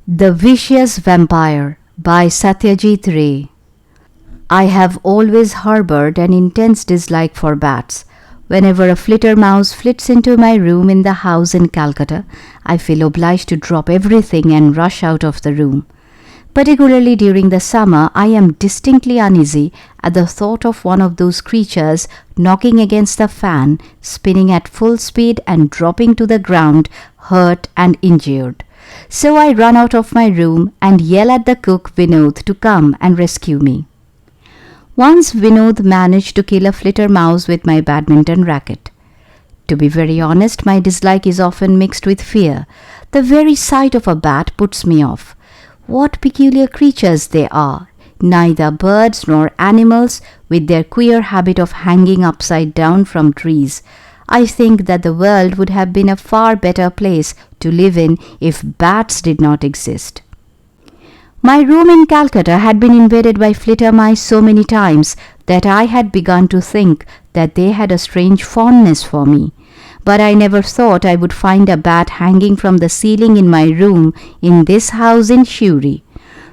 The Vicious Vampire by Satyajit Ray. I have always harbored an intense dislike for bats. Whenever a flittermouse flits into my room in the house in Calcutta, I feel obliged to drop everything and rush out of the room. Particularly during the summer, I am distinctly uneasy at the thought of one of those creatures knocking against the fan, spinning at full speed and dropping to the ground, hurt and injured. So I run out of my room and yell at the cook Vinod to come and rescue me. Once Vinod managed to kill a flittermouse with my badminton racket. To be very honest, my dislike is often mixed with fear. The very sight of a bat puts me off. What peculiar creatures they are! Neither birds nor animals, with their queer habit of hanging upside down from trees. I think that the world would have been a far better place to live in if bats did not exist. My room in Calcutta had been invaded by flittermice so many times that I had begun to think that they had a strange fondness for me. But I never thought I would find a bat hanging from the ceiling in my room in this house in Shuri.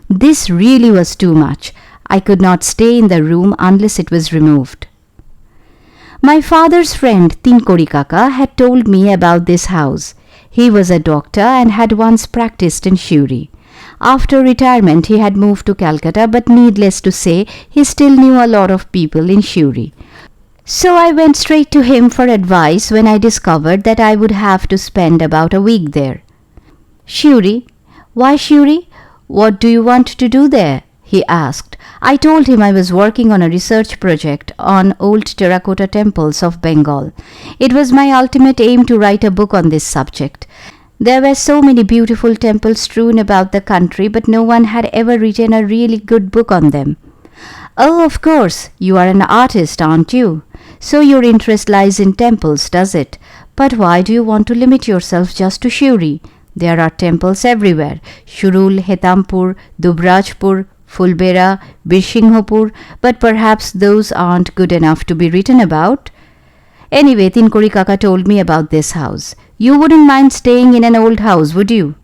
This really was too much. I could not stay in the room unless it was removed. My father's friend Tinkori Kaka had told me about this house. He was a doctor and had once practiced in Shuri. After retirement he had moved to Calcutta, but needless to say he still knew a lot of people in Shuri. So I went straight to him for advice when I discovered that I would have to spend about a week there. Shuri? Why Shuri? What do you want to do there? He asked. I told him I was working on a research project on old terracotta temples of Bengal. It was my ultimate aim to write a book on this subject. There were so many beautiful temples strewn about the country, but no one had ever written a really good book on them. Oh, of course, you are an artist, aren't you? So your interest lies in temples, does it? But why do you want to limit yourself just to Shuri? There are temples everywhere. Shurul, Hetampur, Dubrajpur, Fulbera, Birshinghpur, but perhaps those aren't good enough to be written about. Anyway, Tinkori Kaka told me about this house. You wouldn't mind staying in an old house, would you?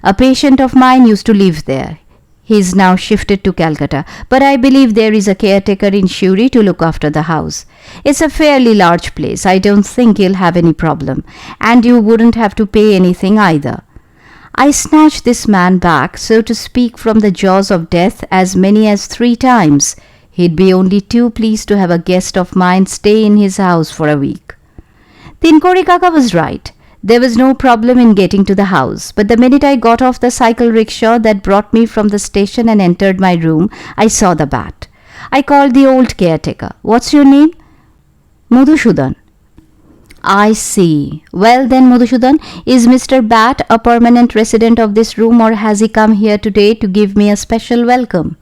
A patient of mine used to live there. He is now shifted to Calcutta, but I believe there is a caretaker in Shuri to look after the house. It's a fairly large place. I don't think he'll have any problem, and you wouldn't have to pay anything either. I snatched this man back, so to speak, from the jaws of death as many as 3 times. He'd be only too pleased to have a guest of mine stay in his house for a week. Tinkori Kaka was right. There was no problem in getting to the house, but the minute I got off the cycle rickshaw that brought me from the station and entered my room, I saw the bat. I called the old caretaker. What's your name? Madhusudhan. I see. Well then, Madhusudhan, is Mr. Bat a permanent resident of this room, or has he come here today to give me a special welcome?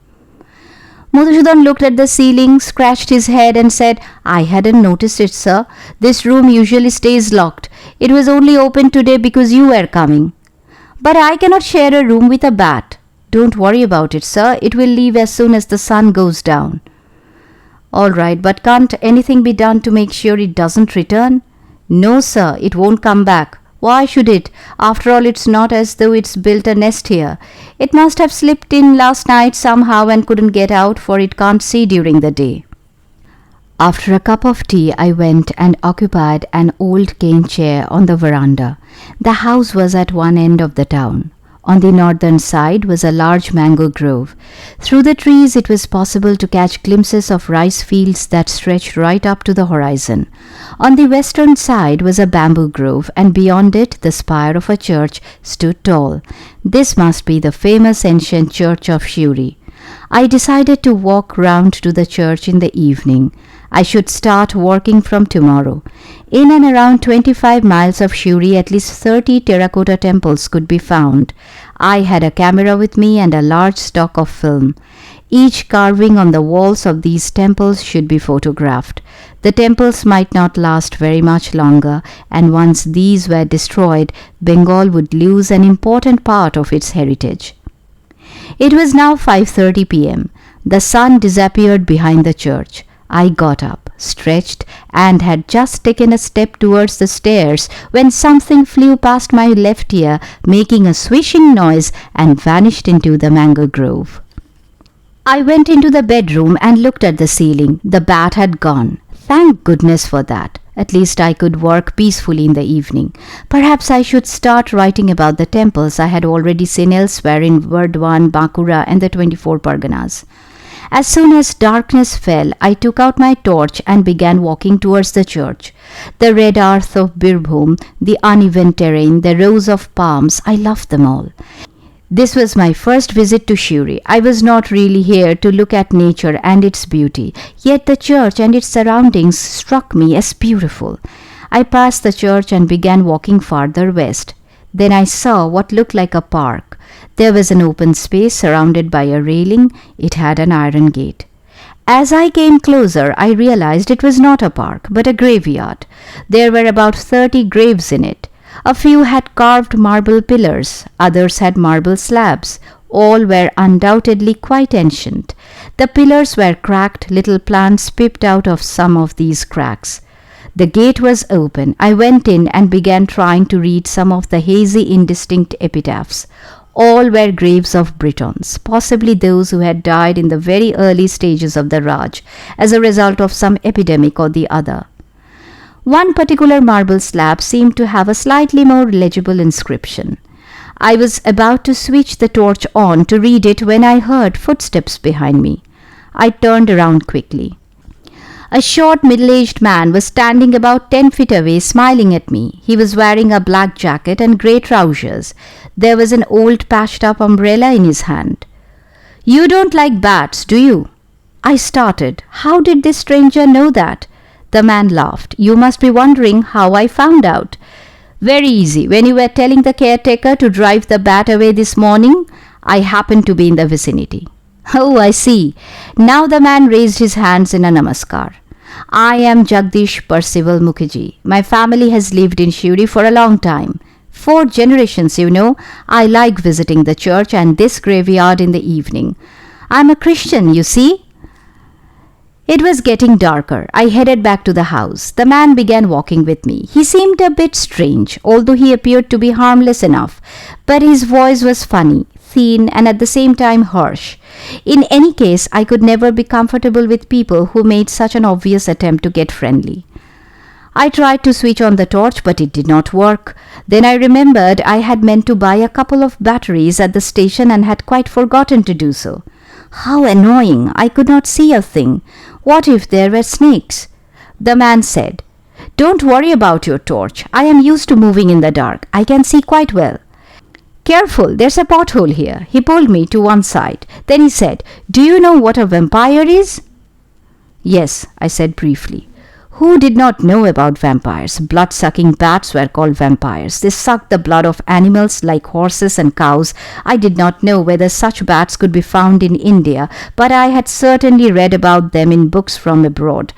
Madhusudhan looked at the ceiling, scratched his head and said, I hadn't noticed it, sir. This room usually stays locked. It was only opened today because you were coming. But I cannot share a room with a bat. Don't worry about it, sir. It will leave as soon as the sun goes down. All right, but can't anything be done to make sure it doesn't return? No, sir, it won't come back. Why should it? After all, it's not as though it's built a nest here. It must have slipped in last night somehow and couldn't get out, for it can't see during the day. After a cup of tea, I went and occupied an old cane chair on the veranda. The house was at one end of the town. On the northern side was a large mango grove. Through the trees it was possible to catch glimpses of rice fields that stretched right up to the horizon. On the western side was a bamboo grove, and beyond it the spire of a church stood tall. This must be the famous ancient church of Shuri. I decided to walk round to the church in the evening. I should start working from tomorrow. In and around 25 miles of Shuri, at least 30 terracotta temples could be found. I had a camera with me and a large stock of film. Each carving on the walls of these temples should be photographed. The temples might not last very much longer, and once these were destroyed, Bengal would lose an important part of its heritage. It was now 5:30 p.m. The sun disappeared behind the church. I got up. stretched, and had just taken a step towards the stairs when something flew past my left ear, making a swishing noise, and vanished into the mango grove. I went into the bedroom and looked at the ceiling. The bat had gone. Thank goodness for that. At least I could work peacefully in the evening. Perhaps I should start writing about the temples I had already seen elsewhere in Burdwan, Bankura, and the 24 Parganas. As soon as darkness fell, I took out my torch and began walking towards the church. The red earth of Birbhum, the uneven terrain, the rows of palms, I loved them all. This was my first visit to Shuri. I was not really here to look at nature and its beauty, yet the church and its surroundings struck me as beautiful. I passed the church and began walking farther west. Then I saw what looked like a park. There was an open space surrounded by a railing. It had an iron gate. As I came closer, I realized it was not a park, but a graveyard. There were about 30 graves in it. A few had carved marble pillars, others had marble slabs. All were undoubtedly quite ancient. The pillars were cracked, little plants peeped out of some of these cracks. The gate was open. I went in and began trying to read some of the hazy, indistinct epitaphs. All were graves of Britons, possibly those who had died in the very early stages of the Raj, as a result of some epidemic or the other. One particular marble slab seemed to have a slightly more legible inscription. I was about to switch the torch on to read it when I heard footsteps behind me. I turned around quickly. A short, middle-aged man was standing about 10 feet away, smiling at me. He was wearing a black jacket and grey trousers. There was an old patched-up umbrella in his hand. "You don't like bats, do you?" I started. How did this stranger know that? The man laughed. "You must be wondering how I found out. Very easy. When you were telling the caretaker to drive the bat away this morning, I happened to be in the vicinity." "Oh, I see." Now the man raised his hands in a namaskar. "I am Jagdish Percival Mukherjee. My family has lived in Shuri for a long time. 4 generations, you know. I like visiting the church and this graveyard in the evening. I'm a Christian, you see." It was getting darker. I headed back to the house. The man began walking with me. He seemed a bit strange, although he appeared to be harmless enough. But his voice was funny, thin, and at the same time harsh. In any case, I could never be comfortable with people who made such an obvious attempt to get friendly. I tried to switch on the torch, but it did not work. Then I remembered I had meant to buy a couple of batteries at the station and had quite forgotten to do so. How annoying! I could not see a thing. What if there were snakes? The man said, "Don't worry about your torch. I am used to moving in the dark. I can see quite well." "Careful, there's a pothole here." He pulled me to one side. Then he said, "Do you know what a vampire is?" "Yes," I said briefly. Who did not know about vampires? Blood-sucking bats were called vampires. They sucked the blood of animals like horses and cows. I did not know whether such bats could be found in India, but I had certainly read about them in books from abroad.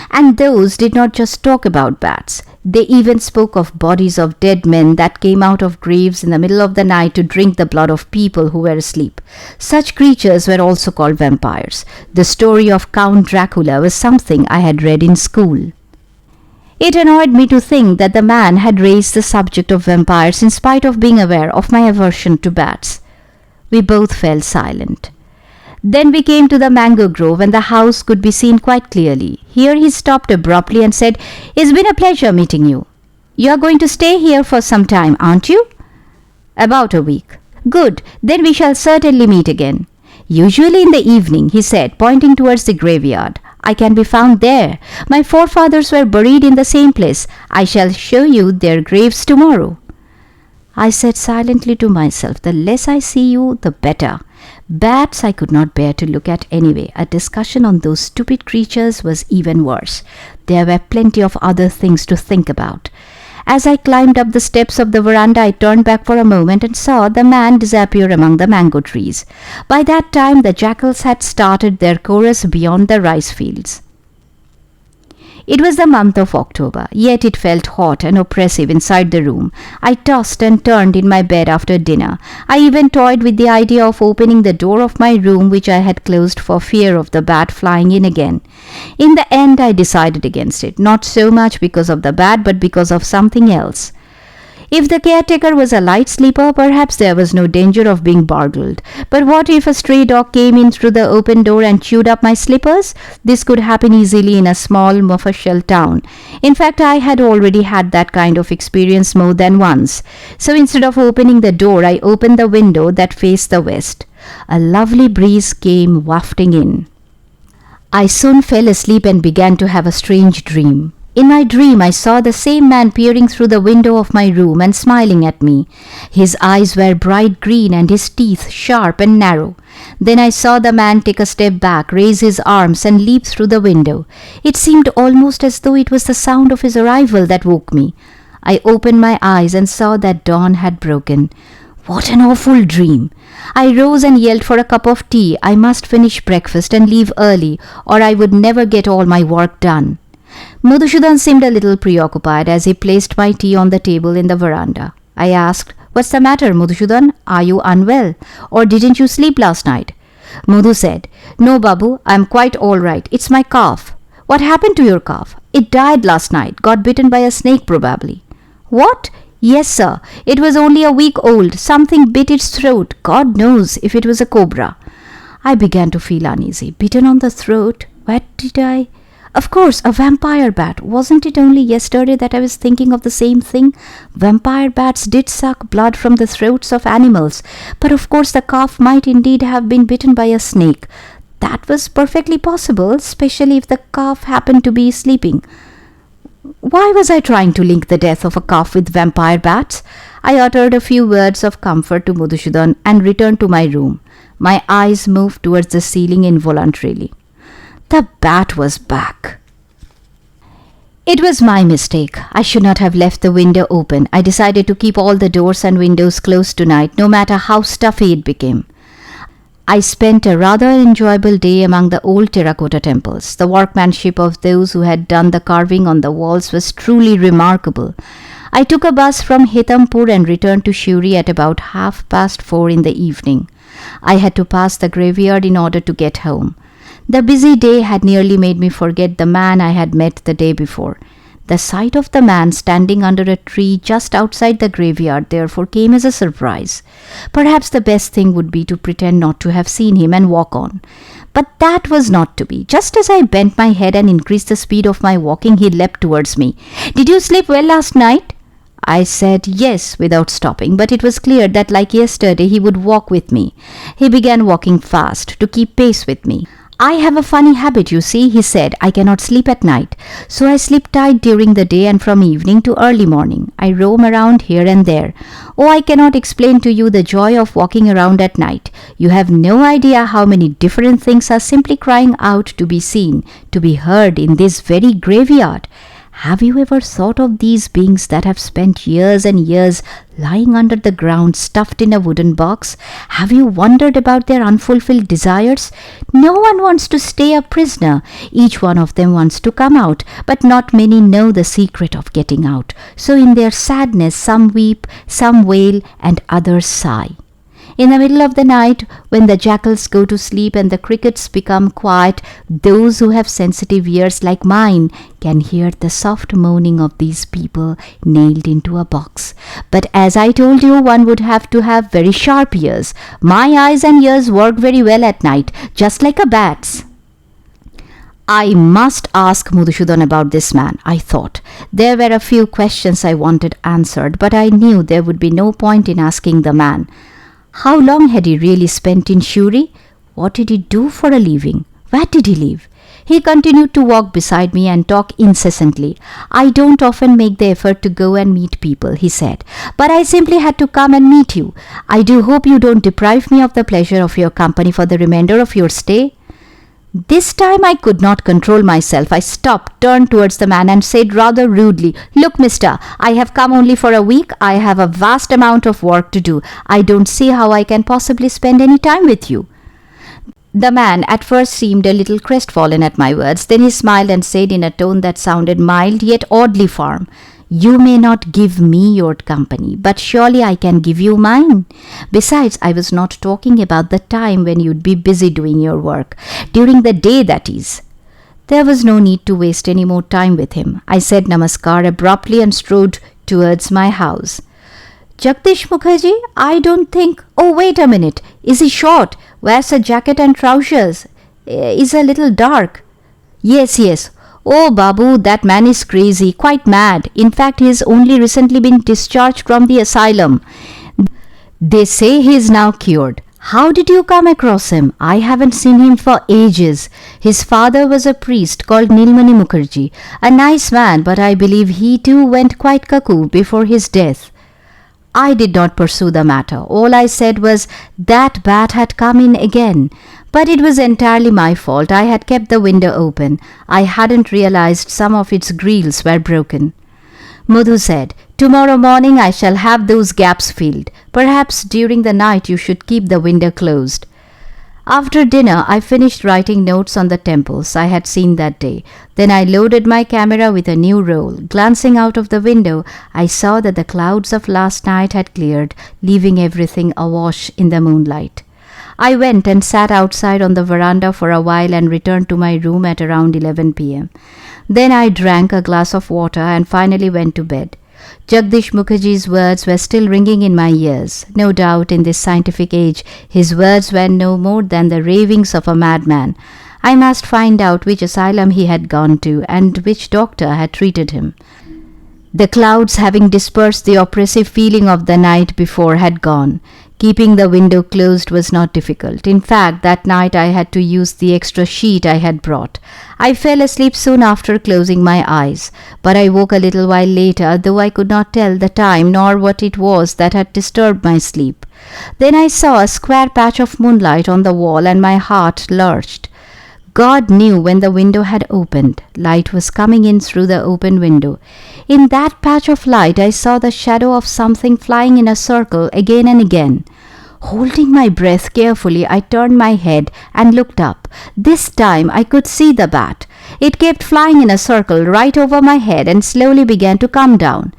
And those did not just talk about bats. They even spoke of bodies of dead men that came out of graves in the middle of the night to drink the blood of people who were asleep. Such creatures were also called vampires. The story of Count Dracula was something I had read in school. It annoyed me to think that the man had raised the subject of vampires in spite of being aware of my aversion to bats. We both fell silent. Then we came to the mango grove and the house could be seen quite clearly. Here he stopped abruptly and said, "It's been a pleasure meeting you. You are going to stay here for some time, aren't you?" "About a week." "Good, then we shall certainly meet again." "Usually in the evening," he said, pointing towards the graveyard. "I can be found there. My forefathers were buried in the same place. I shall show you their graves tomorrow." I said silently to myself, the less I see you, the better. Bats I could not bear to look at anyway. A discussion on those stupid creatures was even worse. There were plenty of other things to think about. As I climbed up the steps of the veranda, I turned back for a moment and saw the man disappear among the mango trees. By that time, the jackals had started their chorus beyond the rice fields. It was the month of October, yet it felt hot and oppressive inside the room. I tossed and turned in my bed after dinner. I even toyed with the idea of opening the door of my room, which I had closed for fear of the bat flying in again. In the end, I decided against it, not so much because of the bat, but because of something else. If the caretaker was a light sleeper, perhaps there was no danger of being burgled. But what if a stray dog came in through the open door and chewed up my slippers? This could happen easily in a small mofussil town. In fact, I had already had that kind of experience more than once. So instead of opening the door, I opened the window that faced the west. A lovely breeze came wafting in. I soon fell asleep and began to have a strange dream. In my dream, I saw the same man peering through the window of my room and smiling at me. His eyes were bright green and his teeth sharp and narrow. Then I saw the man take a step back, raise his arms and leap through the window. It seemed almost as though it was the sound of his arrival that woke me. I opened my eyes and saw that dawn had broken. What an awful dream! I rose and yelled for a cup of tea. I must finish breakfast and leave early, or I would never get all my work done. Madhusudan seemed a little preoccupied as he placed my tea on the table in the veranda. I asked, "What's the matter, Madhusudan? Are you unwell? Or didn't you sleep last night?" Madhu said, "No, Babu, I'm quite all right. It's my calf." "What happened to your calf?" "It died last night. Got bitten by a snake probably." "What?" "Yes, sir. It was only a week old. Something bit its throat. God knows if it was a cobra." I began to feel uneasy. Bitten on the throat? What did I... Of course, a vampire bat. Wasn't it only yesterday that I was thinking of the same thing? Vampire bats did suck blood from the throats of animals. But of course the calf might indeed have been bitten by a snake. That was perfectly possible, especially if the calf happened to be sleeping. Why was I trying to link the death of a calf with vampire bats? I uttered a few words of comfort to Madhusudan and returned to my room. My eyes moved towards the ceiling involuntarily. The bat was back. It was my mistake. I should not have left the window open. I decided to keep all the doors and windows closed tonight, no matter how stuffy it became. I spent a rather enjoyable day among the old terracotta temples. The workmanship of those who had done the carving on the walls was truly remarkable. I took a bus from Hitampur and returned to Shuri at about 4:30 in the evening. I had to pass the graveyard in order to get home. The busy day had nearly made me forget the man I had met the day before. The sight of the man standing under a tree just outside the graveyard therefore came as a surprise. Perhaps the best thing would be to pretend not to have seen him and walk on. But that was not to be. Just as I bent my head and increased the speed of my walking, he leapt towards me. "Did you sleep well last night?" I said yes without stopping, but it was clear that like yesterday he would walk with me. He began walking fast to keep pace with me. "I have a funny habit, you see," he said. "I cannot sleep at night. So I sleep tight during the day and from evening to early morning. I roam around here and there. Oh, I cannot explain to you the joy of walking around at night. You have no idea how many different things are simply crying out to be seen, to be heard in this very graveyard. Have you ever thought of these beings that have spent years and years lying under the ground stuffed in a wooden box? Have you wondered about their unfulfilled desires? No one wants to stay a prisoner. Each one of them wants to come out, but not many know the secret of getting out. So in their sadness, some weep, some wail, and others sigh. In the middle of the night, when the jackals go to sleep and the crickets become quiet, those who have sensitive ears like mine can hear the soft moaning of these people nailed into a box. But as I told you, one would have to have very sharp ears. My eyes and ears work very well at night, just like a bat's." I must ask Madhusudan about this man, I thought. There were a few questions I wanted answered, but I knew there would be no point in asking the man. How long had he really spent in Shuri? What did he do for a living? Where did he live? He continued to walk beside me and talk incessantly. "I don't often make the effort to go and meet people," he said, "but I simply had to come and meet you. I do hope you don't deprive me of the pleasure of your company for the remainder of your stay." This time I could not control myself. I stopped, turned towards the man and said rather rudely, "Look, mister, I have come only for a week. I have a vast amount of work to do. I don't see how I can possibly spend any time with you." The man at first seemed a little crestfallen at my words. Then he smiled and said in a tone that sounded mild yet oddly firm, "You may not give me your company, but surely I can give you mine. Besides, I was not talking about the time when you'd be busy doing your work. During the day, that is." There was no need to waste any more time with him. I said namaskar abruptly and strode towards my house. Jagdish Mukherjee, I don't think... Oh, wait a minute. Is he short? Wears a jacket and trousers. Is a little dark. Yes. Oh, Babu, that man is crazy, quite mad. In fact, he has only recently been discharged from the asylum. They say he is now cured. How did you come across him? I haven't seen him for ages. His father was a priest called Nilmani Mukherjee. A nice man, but I believe he too went quite cuckoo before his death. I did not pursue the matter. All I said was that bat had come in again. But it was entirely my fault. I had kept the window open. I hadn't realized some of its grills were broken. Madhu said, tomorrow morning I shall have those gaps filled. Perhaps during the night you should keep the window closed. After dinner, I finished writing notes on the temples I had seen that day. Then I loaded my camera with a new roll. Glancing out of the window, I saw that the clouds of last night had cleared, leaving everything awash in the moonlight. I went and sat outside on the veranda for a while and returned to my room at around 11 p.m. Then I drank a glass of water and finally went to bed. Jagdish Mukherjee's words were still ringing in my ears. No doubt in this scientific age, his words were no more than the ravings of a madman. I must find out which asylum he had gone to and which doctor had treated him. The clouds, having dispersed the oppressive feeling of the night before, had gone. Keeping the window closed was not difficult. In fact, that night I had to use the extra sheet I had brought. I fell asleep soon after closing my eyes, but I woke a little while later, though I could not tell the time nor what it was that had disturbed my sleep. Then I saw a square patch of moonlight on the wall and my heart lurched. God knew when the window had opened. Light was coming in through the open window. In that patch of light I saw the shadow of something flying in a circle again and again. Holding my breath carefully, I turned my head and looked up. This time I could see the bat. It kept flying in a circle right over my head and slowly began to come down.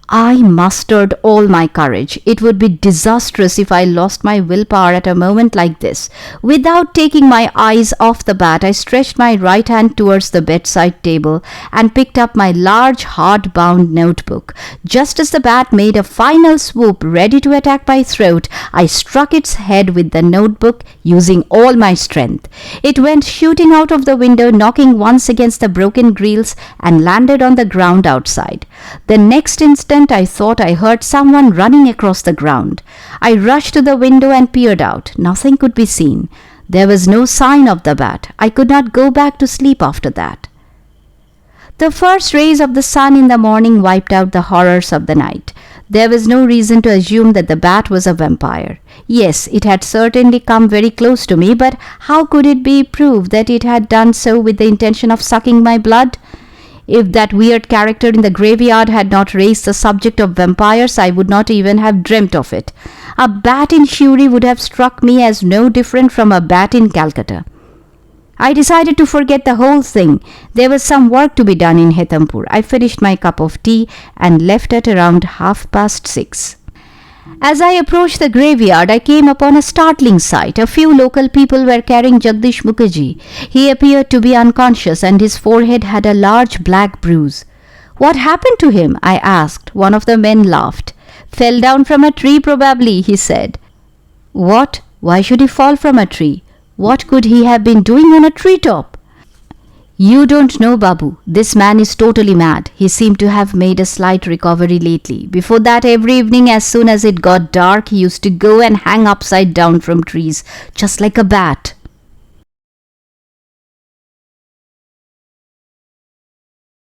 I mustered all my courage. It would be disastrous if I lost my willpower at a moment like this. Without taking my eyes off the bat, I stretched my right hand towards the bedside table and picked up my large hard-bound notebook. Just as the bat made a final swoop ready to attack my throat, I struck its head with the notebook using all my strength. It went shooting out of the window, knocking once against the broken grills and landed on the ground outside. The next instant I thought I heard someone running across the ground. I rushed to the window and peered out. Nothing could be seen. There was no sign of the bat. I could not go back to sleep after that. The first rays of the sun in the morning wiped out the horrors of the night. There was no reason to assume that the bat was a vampire. Yes, it had certainly come very close to me, but how could it be proved that it had done so with the intention of sucking my blood? If that weird character in the graveyard had not raised the subject of vampires, I would not even have dreamt of it. A bat in Shuri would have struck me as no different from a bat in Calcutta. I decided to forget the whole thing. There was some work to be done in Hetampur. I finished my cup of tea and left at around 6:30. As I approached the graveyard, I came upon a startling sight. A few local people were carrying Jagdish Mukherjee. He appeared to be unconscious and his forehead had a large black bruise. "What happened to him?" I asked. One of the men laughed. "Fell down from a tree probably," he said. "What? Why should he fall from a tree? What could he have been doing on a treetop?" "You don't know, Babu. This man is totally mad. He seemed to have made a slight recovery lately. Before that, every evening as soon as it got dark, he used to go and hang upside down from trees, just like a bat."